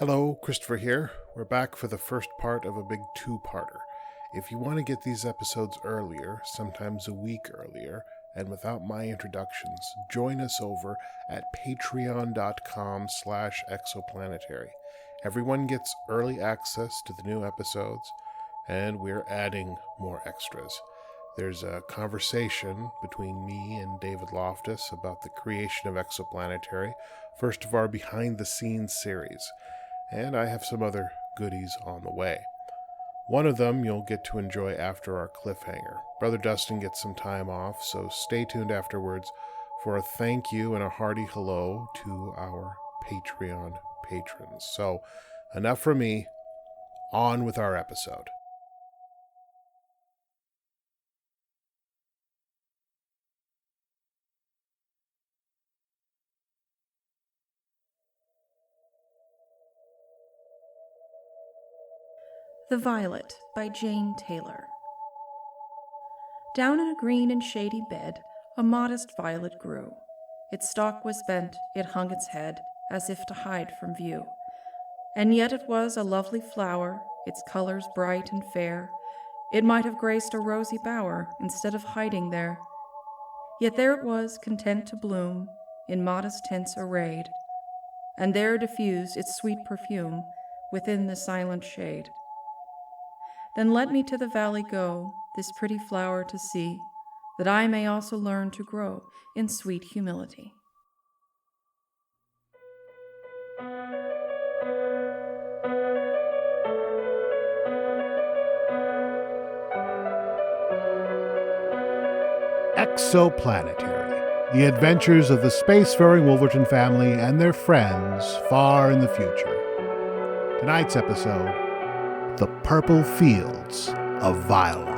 Hello, Christopher here. We're back for the first part of a big two-parter. If you want to get these episodes earlier, sometimes a week earlier, and without my introductions, join us over at patreon.com/exoplanetary. Everyone gets early access to the new episodes, and we're adding more extras. There's a conversation between me and David Loftus about the creation of Exoplanetary, first of our behind-the-scenes series. And I have some other goodies on the way. One of them you'll get to enjoy after our cliffhanger. Brother Dustin gets some time off, so stay tuned afterwards for a thank you and a hearty hello to our Patreon patrons. So, enough from me. On with our episode. The Violet by Jane Taylor. Down in a green and shady bed, a modest violet grew. Its stalk was bent, it hung its head, as if to hide from view. And yet it was a lovely flower, its colors bright and fair. It might have graced a rosy bower, instead of hiding there. Yet there it was, content to bloom, in modest tints arrayed, and there diffused its sweet perfume within the silent shade. Then let me to the valley go, this pretty flower to see, that I may also learn to grow in sweet humility. Exoplanetary, the adventures of the spacefaring Wolverton family and their friends far in the future. Tonight's episode, The Purple Fields of Violon.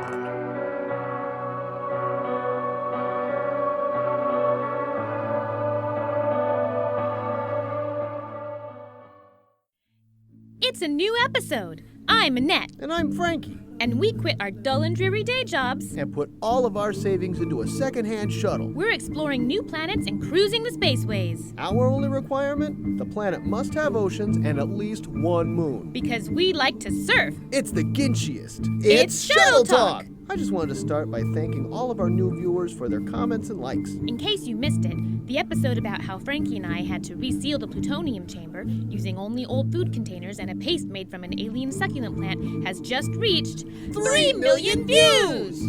It's a new episode. I'm Annette. And I'm Frankie. And we quit our dull and dreary day jobs And put all of our savings into a second-hand shuttle. We're exploring new planets and cruising the spaceways. Our only requirement? The planet must have oceans and at least one moon. Because we like to surf. It's the Ginshiest. It's Shuttle Talk. I just wanted to start by thanking all of our new viewers for their comments and likes. In case you missed it, the episode about how Frankie and I had to reseal the plutonium chamber using only old food containers and a paste made from an alien succulent plant has just reached 3 million views!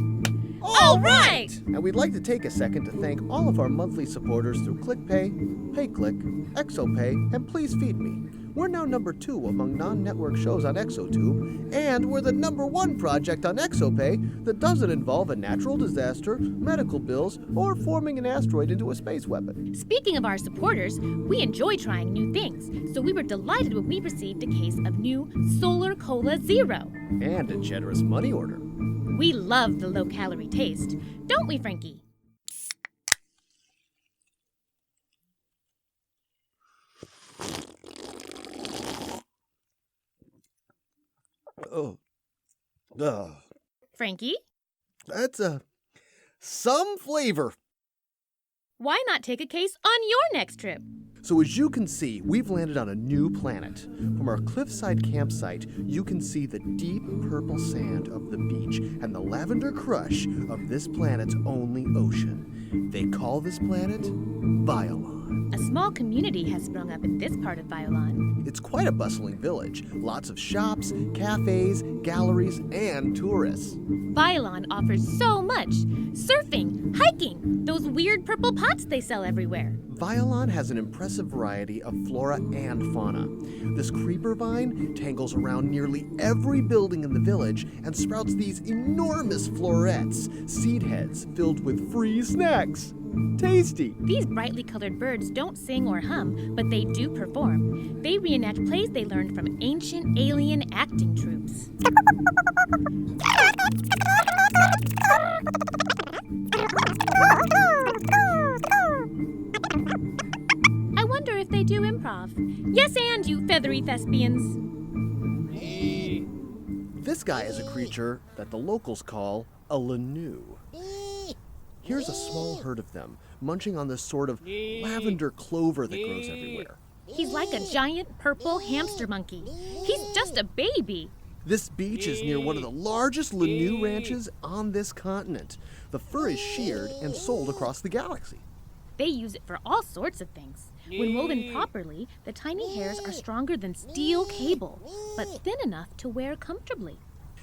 All right! And we'd like to take a second to thank all of our monthly supporters through ClickPay, PayClick, ExoPay, and Please Feed Me. We're now number 2 among non-network shows on ExoTube, and we're the number 1 project on ExoPay that doesn't involve a natural disaster, medical bills, or forming an asteroid into a space weapon. Speaking of our supporters, we enjoy trying new things, so we were delighted when we received a case of new Solar Cola Zero. And a generous money order. We love the low-calorie taste, don't we, Frankie? Oh. Frankie? That's some flavor. Why not take a case on your next trip? So as you can see, we've landed on a new planet. From our cliffside campsite, you can see the deep purple sand of the beach and the lavender crush of this planet's only ocean. They call this planet Violon. A small community has sprung up in this part of Violon. It's quite a bustling village. Lots of shops, cafes, galleries, and tourists. Violon offers so much. Surfing, hiking, those weird purple pots they sell everywhere. Violon has an impressive variety of flora and fauna. This creeper vine tangles around nearly every building in the village and sprouts these enormous florets, seed heads filled with free snacks. Tasty! These brightly colored birds don't sing or hum, but they do perform. They reenact plays they learned from ancient alien acting troupes. I wonder if they do improv. Yes, and you feathery thespians. This guy is a creature that the locals call a Lanu. Here's a small herd of them, munching on this sort of lavender clover that grows everywhere. He's like a giant purple hamster monkey. He's just a baby. This beach is near one of the largest Lanue ranches on this continent. The fur is sheared and sold across the galaxy. They use it for all sorts of things. When woven properly, the tiny hairs are stronger than steel cable, but thin enough to wear comfortably.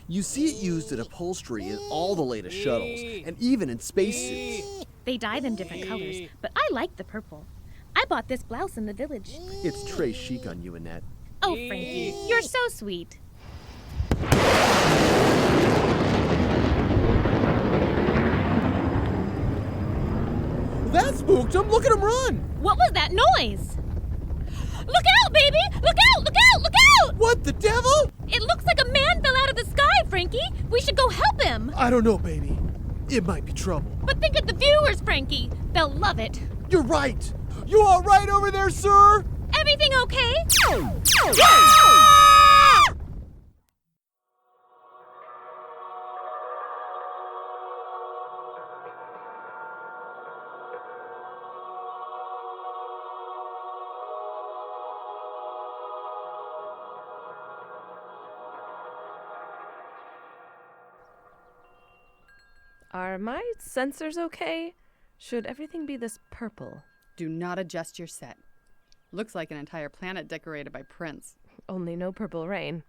You see it used in upholstery in all the latest shuttles, and even in spacesuits. They dye them different colors, but I like the purple. I bought this blouse in the village. It's très chic on you, Annette. Oh, Frankie, you're so sweet. That spooked him! Look at him run! What was that noise? Look out, baby! Look out! Look out! Look out! What, the devil? It looks like a man fell out of the sky, Frankie. We should go help him. I don't know, baby. It might be trouble. But think of the viewers, Frankie. They'll love it. You're right. You all right over there, sir? Everything okay? Are my sensors okay? Should everything be this purple? Do not adjust your set. Looks like an entire planet decorated by prints. Only no purple rain.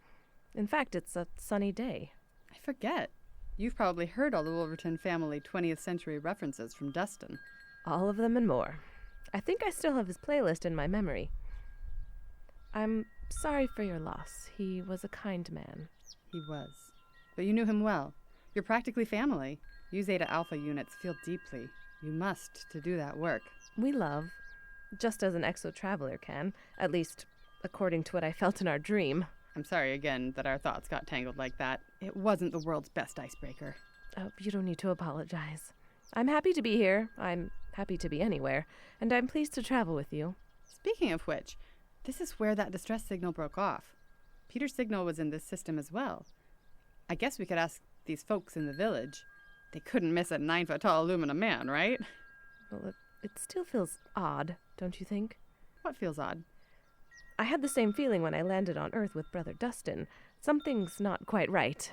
In fact, it's a sunny day. I forget. You've probably heard all the Wolverton family 20th century references from Dustin. All of them and more. I think I still have his playlist in my memory. I'm sorry for your loss. He was a kind man. He was. But you knew him well. You're practically family. You Zeta Alpha units feel deeply. You must to do that work. We love, just as an exo-traveler can, at least according to what I felt in our dream. I'm sorry again that our thoughts got tangled like that. It wasn't the world's best icebreaker. Oh, you don't need to apologize. I'm happy to be here. I'm happy to be anywhere. And I'm pleased to travel with you. Speaking of which, this is where that distress signal broke off. Peter's signal was in this system as well. I guess we could ask these folks in the village. They couldn't miss a 9-foot-tall aluminum man, right? Well, it still feels odd, don't you think? What feels odd? I had the same feeling when I landed on Earth with Brother Dustin. Something's not quite right.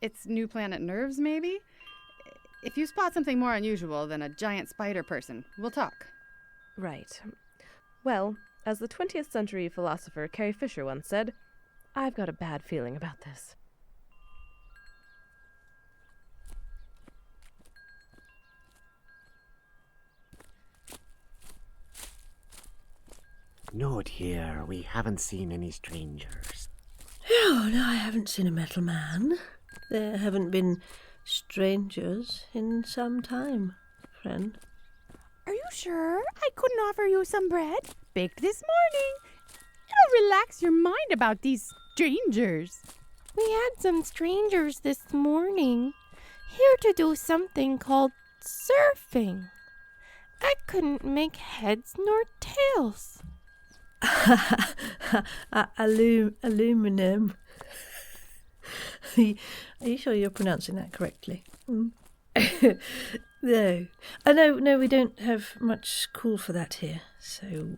It's new planet nerves, maybe? If you spot something more unusual than a giant spider person, we'll talk. Right. Well, as the 20th century philosopher Carrie Fisher once said, I've got a bad feeling about this. Note here, we haven't seen any strangers. Oh, no, I haven't seen a metal man. There haven't been strangers in some time, friend. Are you sure I couldn't offer you some bread? Baked this morning. It'll relax your mind about these strangers. We had some strangers this morning, here to do something called surfing. I couldn't make heads nor tails. Aluminum. Are you sure you're pronouncing that correctly? No. No, we don't have much call for that here. So,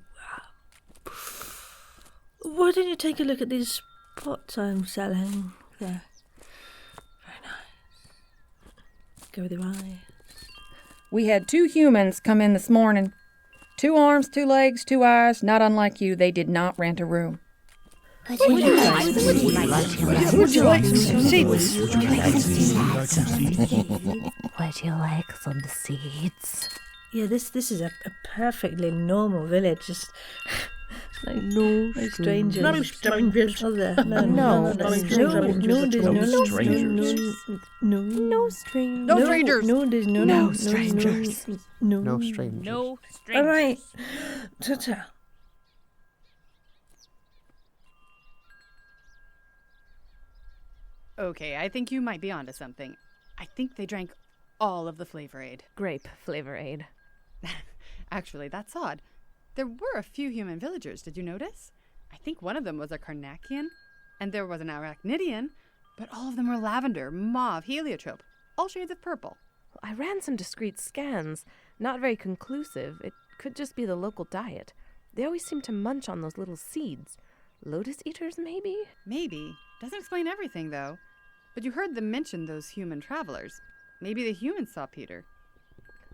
why don't you take a look at these pots I'm selling there? Very nice. Go with your eyes. We had 2 humans come in this morning. 2 arms, 2 legs, 2 eyes. Not unlike you, they did not rent a room. Would you like some seeds? Would you like some seeds? Yeah, this is a perfectly normal village. Just no strangers. No strangers. Oh, there. No strangers. No strangers. No strangers. No strangers. All right. Ta-ta. Okay, I think you might be onto something. I think they drank all of the Flavor Aid. Grape Flavor Aid. Actually, that's odd. There were a few human villagers, did you notice? I think one of them was a Carnackian, and there was an Arachnidian, but all of them were lavender, mauve, heliotrope, all shades of purple. I ran some discreet scans. Not very conclusive. It could just be the local diet. They always seem to munch on those little seeds. Lotus eaters, maybe? Maybe. Doesn't explain everything, though. But you heard them mention those human travelers. Maybe the humans saw Peter.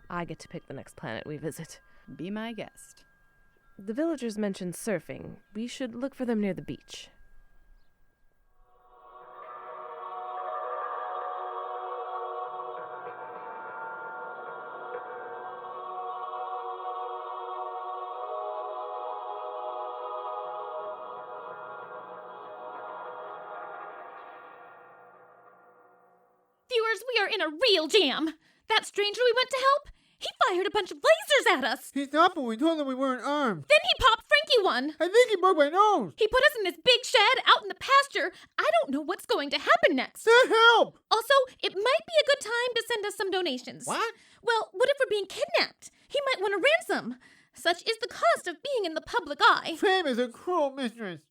I get to pick the next planet we visit. Be my guest. The villagers mentioned surfing. We should look for them near the beach. Viewers, we are in a real jam. That stranger we went to help, he fired a bunch of lasers at us. He stopped when we told him we weren't armed. Then he popped Frankie one. I think he broke my nose. He put us in this big shed out in the pasture. I don't know what's going to happen next. Send help! Also, it might be a good time to send us some donations. What? Well, what if we're being kidnapped? He might want a ransom. Such is the cost of being in the public eye. Fame is a cruel mistress.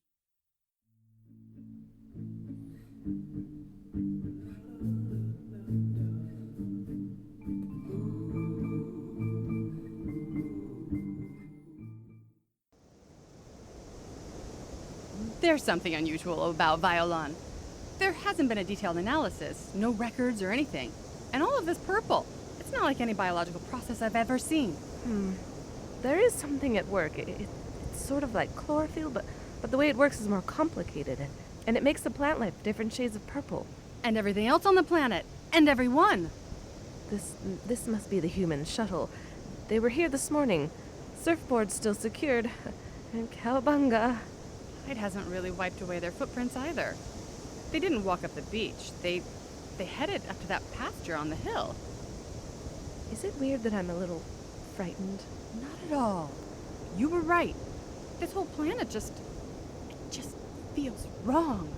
There's something unusual about Violon. There hasn't been a detailed analysis, no records or anything. And all of this purple. It's not like any biological process I've ever seen. There is something at work. It's sort of like chlorophyll, but the way it works is more complicated. And it makes the plant life different shades of purple. And everything else on the planet. And everyone. This must be the human shuttle. They were here this morning. Surfboards still secured. And cowabunga. Tide hasn't really wiped away their footprints either. They didn't walk up the beach. They headed up to that pasture on the hill. Is it weird that I'm a little frightened? Not at all. You were right. This whole planet just feels wrong.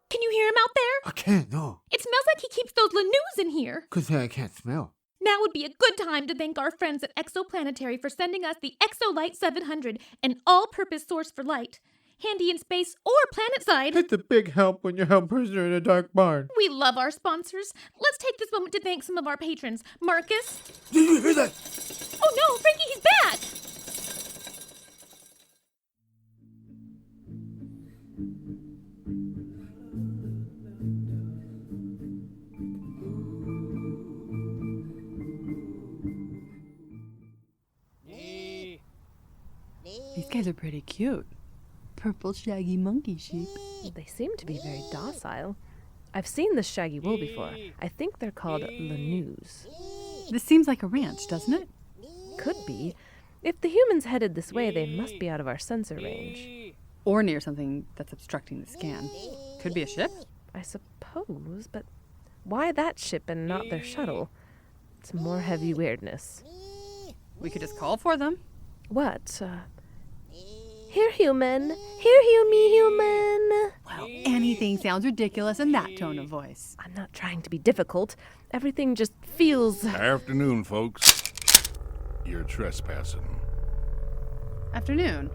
Can you hear him out there? I can't, no. It smells like he keeps those Lanús in here. Because I can't smell. Now would be a good time to thank our friends at Exoplanetary for sending us the Exolight 700, an all-purpose source for light. Handy in space or planetside. It's a big help when you're held prisoner in a dark barn. We love our sponsors. Let's take this moment to thank some of our patrons. Marcus. Did you hear that? Oh no, Frankie, he's back! These guys are pretty cute. Purple shaggy monkey sheep. They seem to be very docile. I've seen this shaggy wool before. I think they're called Lanús. This seems like a ranch, doesn't it? Could be. If the humans headed this way, they must be out of our sensor range. Or near something that's obstructing the scan. Could be a ship? I suppose, but why that ship and not their shuttle? It's more heavy weirdness. We could just call for them. What? Here, human. Here, me, human. Well, anything sounds ridiculous in that tone of voice. I'm not trying to be difficult. Everything just feels... Afternoon, folks. You're trespassing. Afternoon.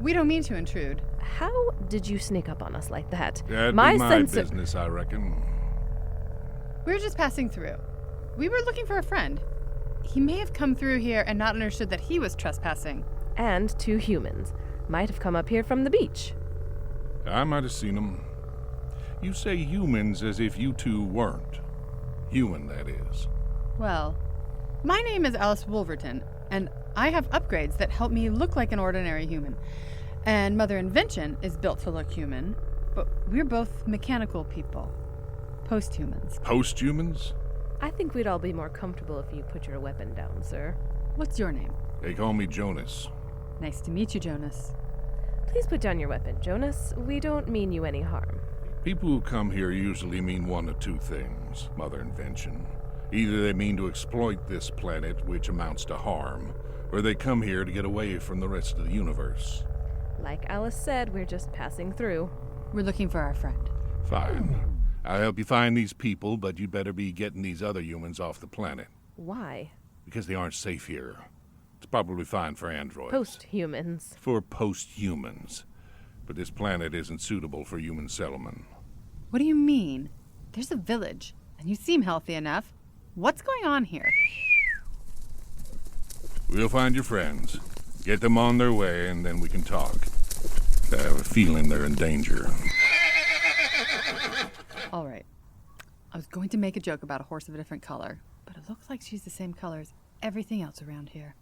We don't mean to intrude. How did you sneak up on us like that? That'd be my business, I reckon. We were just passing through. We were looking for a friend. He may have come through here and not understood that he was trespassing. And 2 humans. Might have come up here from the beach. I might have seen them. You say humans as if you two weren't. Human, that is. Well, my name is Alice Wolverton, and I have upgrades that help me look like an ordinary human. And Mother Invention is built to look human, but we're both mechanical people. Post-humans. Post-humans? I think we'd all be more comfortable if you put your weapon down, sir. What's your name? They call me Jonas. Nice to meet you, Jonas. Please put down your weapon, Jonas. We don't mean you any harm. People who come here usually mean one of 2 things, Mother Invention. Either they mean to exploit this planet, which amounts to harm, or they come here to get away from the rest of the universe. Like Alice said, we're just passing through. We're looking for our friend. Fine. I'll help you find these people, but you'd better be getting these other humans off the planet. Why? Because they aren't safe here. It's probably fine for androids. Post-humans. For post-humans. But this planet isn't suitable for human settlement. What do you mean? There's a village, and you seem healthy enough. What's going on here? We'll find your friends. Get them on their way, and then we can talk. I have a feeling they're in danger. All right. I was going to make a joke about a horse of a different color, but it looks like she's the same color as everything else around here.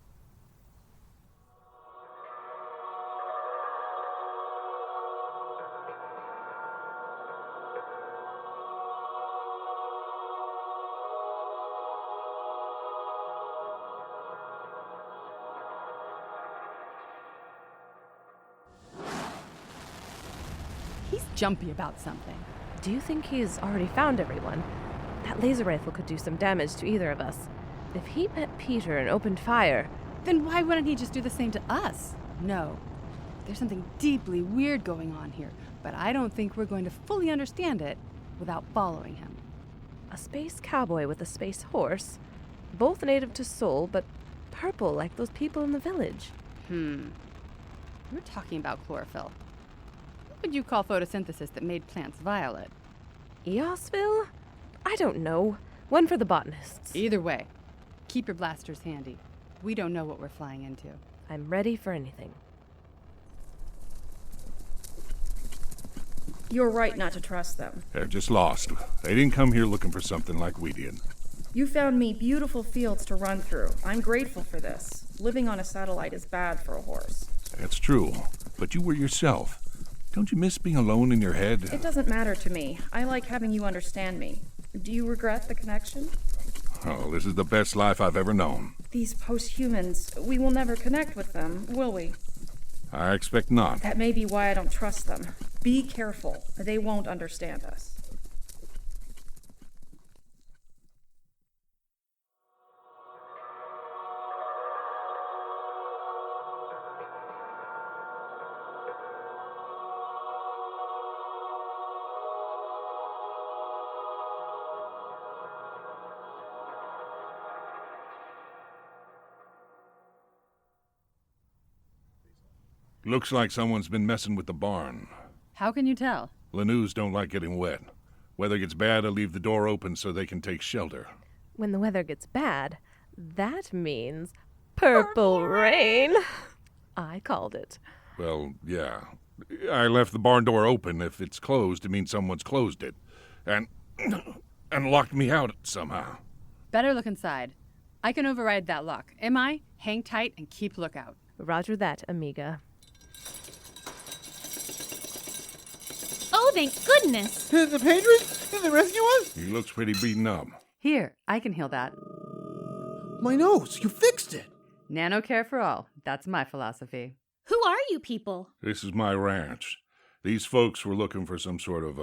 He's jumpy about something. Do you think he's already found everyone? That laser rifle could do some damage to either of us. If he met Peter and opened fire... Then why wouldn't he just do the same to us? No. There's something deeply weird going on here, but I don't think we're going to fully understand it without following him. A space cowboy with a space horse? Both native to Sol, but purple like those people in the village. We're talking about chlorophyll. What would you call photosynthesis that made plants violet? Eosville? I don't know. One for the botanists. Either way, keep your blasters handy. We don't know what we're flying into. I'm ready for anything. You're right not to trust them. They're just lost. They didn't come here looking for something like we did. You found me beautiful fields to run through. I'm grateful for this. Living on a satellite is bad for a horse. That's true, but you were yourself. Don't you miss being alone in your head? It doesn't matter to me. I like having you understand me. Do you regret the connection? Oh, this is the best life I've ever known. These post-humans, we will never connect with them, will we? I expect not. That may be why I don't trust them. Be careful. They won't understand us. Looks like someone's been messing with the barn. How can you tell? Lanús don't like getting wet. Weather gets bad, I leave the door open so they can take shelter. When the weather gets bad, that means purple rain. I called it. Well, yeah. I left the barn door open. If it's closed, it means someone's closed it. And locked me out somehow. Better look inside. I can override that lock. Am I? Hang tight and keep lookout. Roger that, amiga. Oh, thank goodness! The patrons? Did they rescue us? He looks pretty beaten up. Here, I can heal that. My nose, you fixed it! Nano care for all. That's my philosophy. Who are you people? This is my ranch. These folks were looking for some sort of,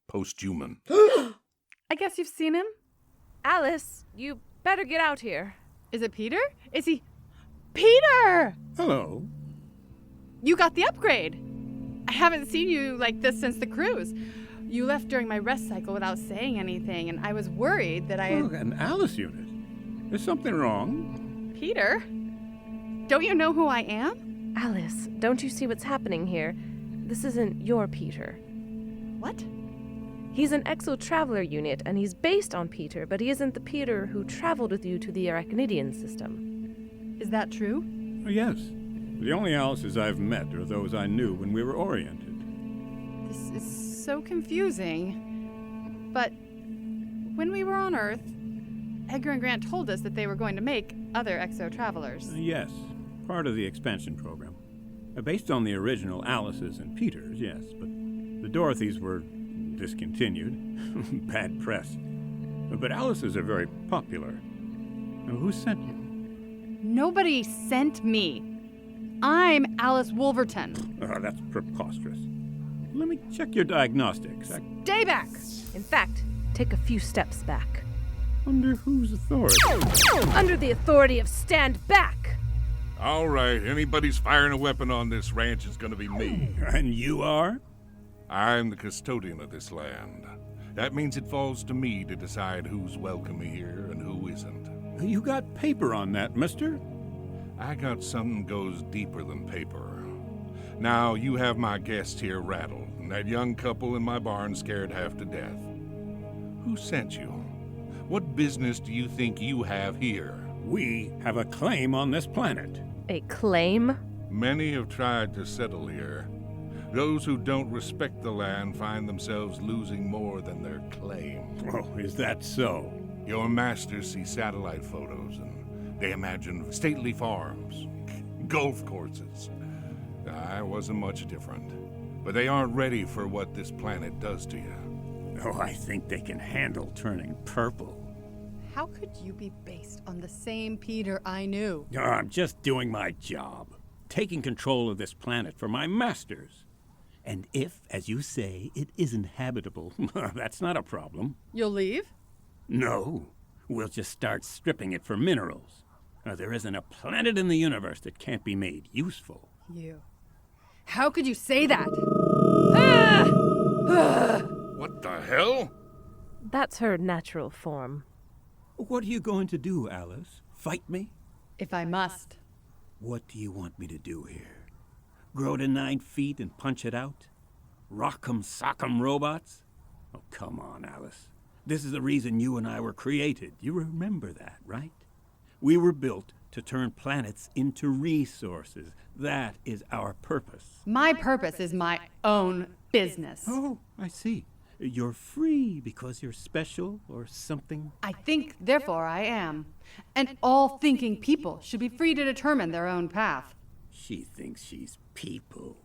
post-human. I guess you've seen him? Alice, you better get out here. Is it Peter? Is he... Peter! Hello. You got the upgrade. I haven't seen you like this since the cruise. You left during my rest cycle without saying anything, and I was worried that I... Oh, an Alice unit. Is something wrong? Peter? Don't you know who I am? Alice, don't you see what's happening here? This isn't your Peter. What? He's an exo-traveler unit, and he's based on Peter, but he isn't the Peter who traveled with you to the Arachnidian system. Is that true? Oh, yes. The only Alices I've met are those I knew when we were oriented. This is so confusing. But when we were on Earth, Edgar and Grant told us that they were going to make other exo-travelers. Yes, part of the expansion program. Based on the original Alices and Peters, yes, but the Dorothys were discontinued. Bad press. But Alices are very popular. Now, who sent you? Nobody sent me. I'm Alice Wolverton. Oh, that's preposterous. Let me check your diagnostics. Stay back! In fact, take a few steps back. Under whose authority? Under the authority of Stand Back! All right, anybody's firing a weapon on this ranch is going to be me. And you are? I'm the custodian of this land. That means it falls to me to decide who's welcome here and who isn't. You got paper on that, mister? I got something goes deeper than paper. Now, you have my guest here rattled, and that young couple in my barn scared half to death. Who sent you? What business do you think you have here? We have a claim on this planet. A claim? Many have tried to settle here. Those who don't respect the land find themselves losing more than their claim. Oh, is that so? Your masters see satellite photos and they imagine stately farms, golf courses. I wasn't much different. But they aren't ready for what this planet does to you. Oh, I think they can handle turning purple. How could you be based on the same Peter I knew? Oh, I'm just doing my job. Taking control of this planet for my masters. And if, as you say, it isn't habitable, that's not a problem. You'll leave? No. We'll just start stripping it for minerals. There isn't a planet in the universe that can't be made useful. You. How could you say that? What the hell? That's her natural form. What are you going to do, Alice? Fight me? If I must. What do you want me to do here? Grow to 9 feet and punch it out? Rock'em sock'em robots? Oh, come on, Alice. This is the reason you and I were created. You remember that, right? We were built to turn planets into resources. That is our purpose. My purpose is my own business. Oh, I see. You're free because you're special or something? I think, therefore I am. And all thinking people should be free to determine their own path. She thinks she's people.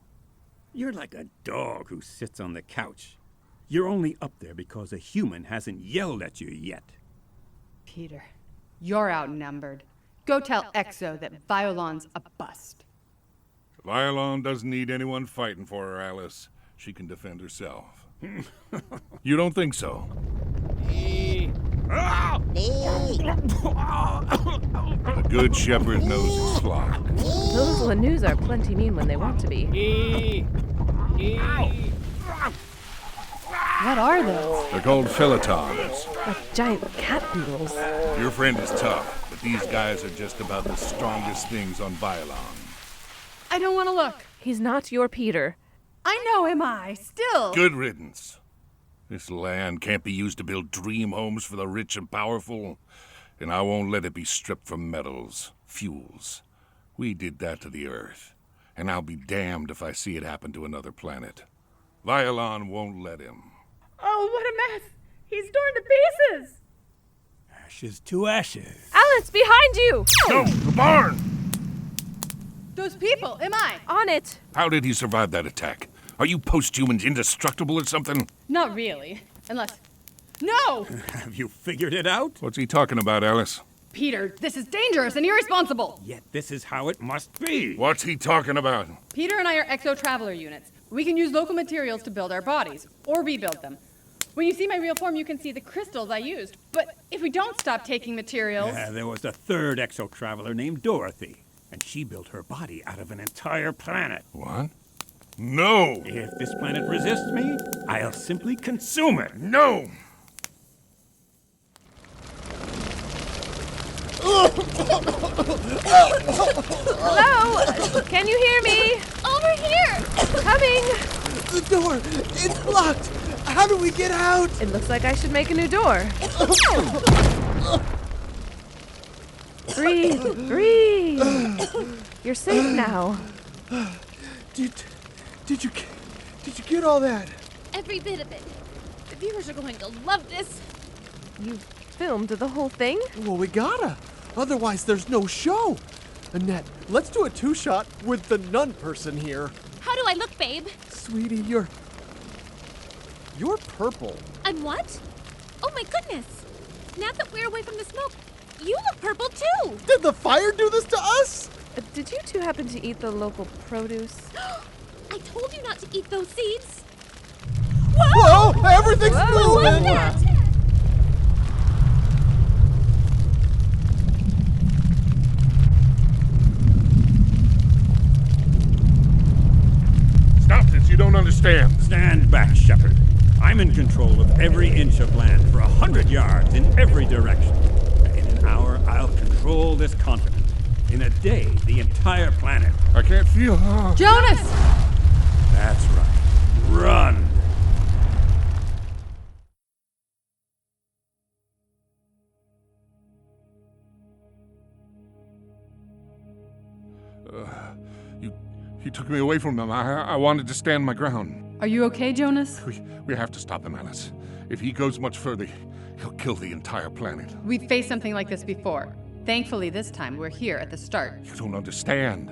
You're like a dog who sits on the couch. You're only up there because a human hasn't yelled at you yet. Peter, you're outnumbered. Go tell Exo that Violon's a bust. Violon doesn't need anyone fighting for her, Alice. She can defend herself. You don't think so? The good shepherd knows his flock. Those Lanus are plenty mean when they want to be. What are those? They're called Felitons. Like giant cat beetles. Your friend is tough, but these guys are just about the strongest things on Violon. I don't want to look. He's not your Peter. I know him, still. Good riddance. This land can't be used to build dream homes for the rich and powerful, and I won't let it be stripped from metals, fuels. We did that to the Earth, and I'll be damned if I see it happen to another planet. Violon won't let him. Oh, what a mess! He's torn to pieces! Ashes to ashes. Alice, behind you! No, the barn! Those people, On it! How did he survive that attack? Are you post-humans indestructible or something? Not really. Unless... No! Have you figured it out? What's he talking about, Alice? Peter, this is dangerous and irresponsible! Yet this is how it must be. What's he talking about? Peter and I are exo-traveler units. We can use local materials to build our bodies, or rebuild them. When you see my real form, you can see the crystals I used. But if we don't stop taking materials... There was a third exo-traveler named Dorothy, and she built her body out of an entire planet. What? No! If this planet resists me, I'll simply consume it. No! Hello? Can you hear me? Over here! Coming! The door! It's blocked! How do we get out? It looks like I should make a new door. Breathe, breathe. You're safe now. Did you get all that? Every bit of it. The viewers are going to love this. You filmed the whole thing? Well, we gotta. Otherwise, there's no show. Annette, let's do a 2-shot with the nun person here. How do I look, babe? Sweetie, you're purple. I'm what? Oh my goodness. Now that we're away from the smoke, you look purple too. Did the fire do this to us? Did you two happen to eat the local produce? I told you not to eat those seeds. Whoa! Everything's moving! What's that? Stop this, you don't understand. Stand back, Shepherd. I'm in control of every inch of land for 100 yards in every direction. In an hour, I'll control this continent. In a day, the entire planet. I can't feel... Jonas! That's right. Run! He took me away from them. I wanted to stand my ground. Are you okay, Jonas? We have to stop him, Alice. If he goes much further, he'll kill the entire planet. We've faced something like this before. Thankfully, this time we're here at the start. You don't understand.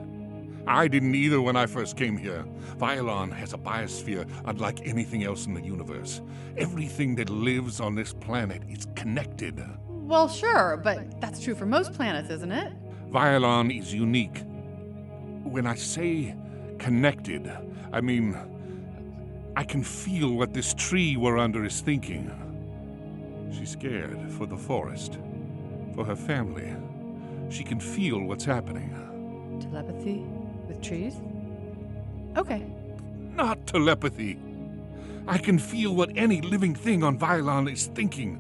I didn't either when I first came here. Violon has a biosphere unlike anything else in the universe. Everything that lives on this planet is connected. Well, sure, but that's true for most planets, isn't it? Violon is unique. When I say connected, I mean, I can feel what this tree we're under is thinking. She's scared for the forest, for her family. She can feel what's happening. Telepathy with trees? Okay. Not telepathy. I can feel what any living thing on Violon is thinking.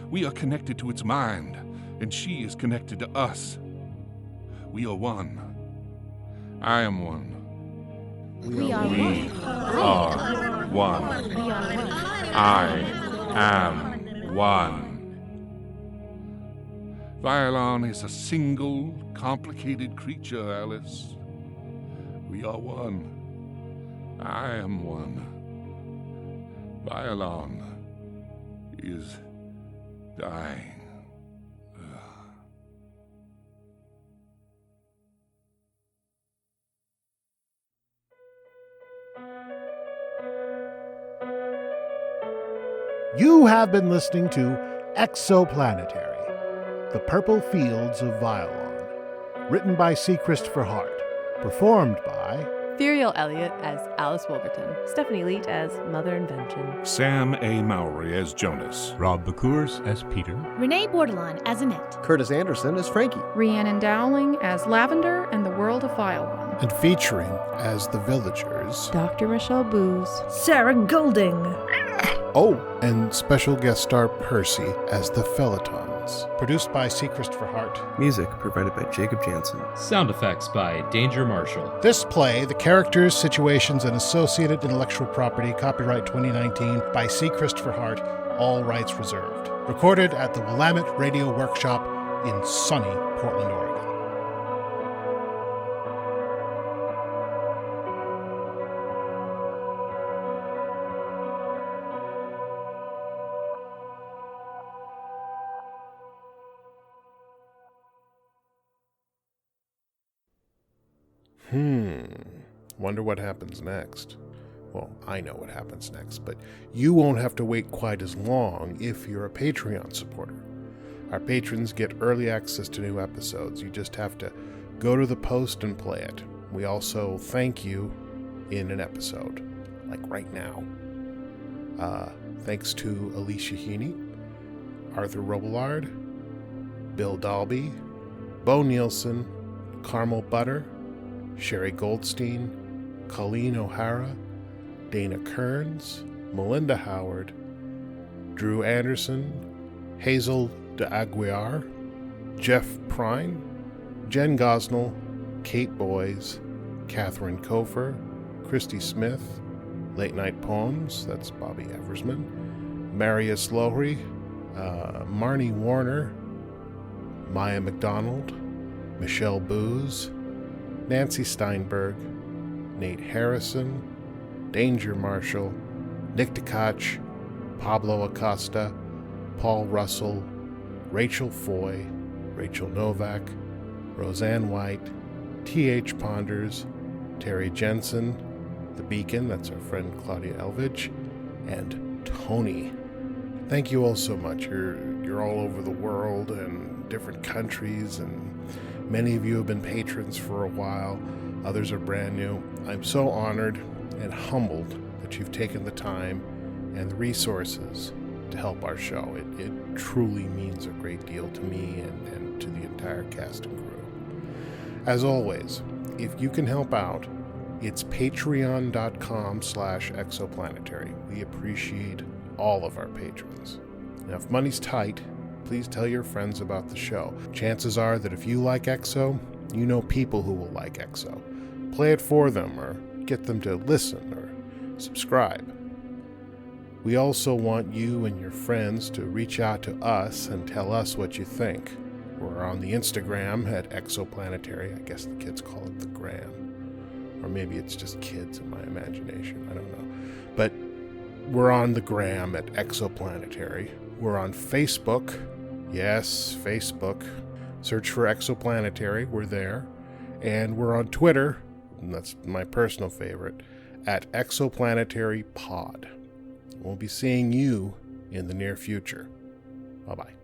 We are connected to its mind, and she is connected to us. We are one. I am one. We are one. I am one. Violon is a single, complicated creature, Alice. We are one. I am one. Violon is dying. You have been listening to Exoplanetary, The Purple Fields of Violon, written by C. Christopher Hart, performed by Firiel Elliott as Alice Wolverton, Stephanie Leet as Mother Invention, Sam A. Mowry as Jonas, Rob Bekuhrs as Peter, Rene Bordelon as Annette, Curtis Andersen as Frankie, Rhiannon Dowling as Lavender and the World of Violon, and featuring as the villagers Dr. Michelle Booz, Sarah Golding. Oh, and special guest star Percy as the Felitons. Produced by C. Christopher Hart. Music provided by Jacob Jansen. Sound effects by Danger Marshall. This play, the characters, situations, and associated intellectual property, copyright 2019 by C. Christopher Hart, all rights reserved. Recorded at the Willamette Radio Workshop in sunny Portland, Oregon. Wonder what happens next. Well, I know what happens next, but you won't have to wait quite as long if you're a Patreon supporter. Our patrons get early access to new episodes. You just have to go to the post and play it. We also thank you in an episode, like right now. Thanks to Alicia Heaney, Arthur Robillard, Bill Dalby, Bo Nielsen, Carmel Butter, Sherry Goldstein, Colleen O'Hara, Dana Kearns, Melinda Howard, Drew Andersen, Hazel de Aguiar, Jeff Prine, Jen Gosnell, Kate Boys, Catherine Kofer, Christy Smith, Late Night Poems, that's Bobby Eversman, Marius Lowry, Marnie Warner, Maya McDonald, Michelle Booz, Nancy Steinberg, Nate Harrison, Danger Marshall, Nick DeKoch, Pablo Acosta, Paul Russell, Rachel Foy, Rachel Novak, Roseanne White, T.H. Ponders, Terry Jensen, The Beacon, that's our friend Claudia Elvidge, and Tony. Thank you all so much. You're all over the world and different countries, and many of you have been patrons for a while. Others are brand new. I'm so honored and humbled that you've taken the time and the resources to help our show. It truly means a great deal to me and to the entire cast and crew. As always, if you can help out, It's patreon.com/exoplanetary. We appreciate all of our patrons. Now, if money's tight, please tell your friends about the show. Chances are that if you like Exo, you know people who will like Exo. Play it for them, or get them to listen or subscribe. We also want you and your friends to reach out to us and tell us what you think. We're on the Instagram at Exoplanetary. I guess the kids call it the Gram. Or maybe it's just kids in my imagination. I don't know. But we're on the Gram at Exoplanetary. We're on Facebook. Yes, Facebook. Search for Exoplanetary. We're there. And we're on Twitter, and that's my personal favorite, at Exoplanetary Pod. We'll be seeing you in the near future. Bye-bye.